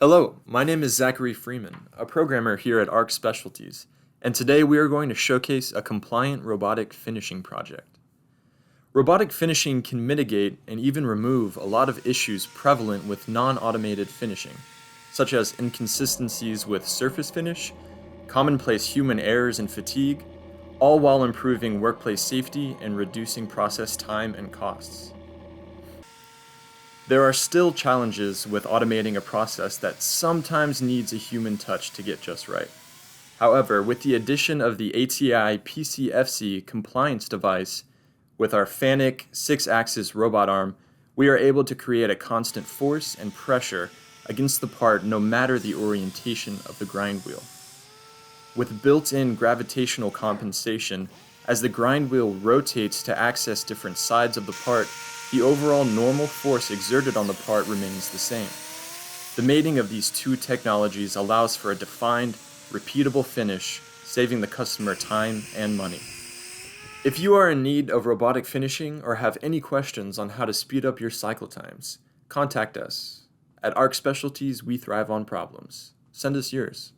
Hello, my name is Zachary Freeman, a programmer here at ARC Specialties, and today we are going to showcase a compliant robotic finishing project. Robotic finishing can mitigate and even remove a lot of issues prevalent with non-automated finishing, such as inconsistencies with surface finish, commonplace human errors and fatigue, all while improving workplace safety and reducing process time and costs. There are still challenges with automating a process that sometimes needs a human touch to get just right. However, with the addition of the ATI PCFC compliance device with our FANUC 6-axis robot arm, we are able to create a constant force and pressure against the part no matter the orientation of the grind wheel. With built-in gravitational compensation, as the grind wheel rotates to access different sides of the part, the overall normal force exerted on the part remains the same. The mating of these two technologies allows for a defined, repeatable finish, saving the customer time and money. If you are in need of robotic finishing or have any questions on how to speed up your cycle times, contact us. At ARC Specialties, we thrive on problems. Send us yours.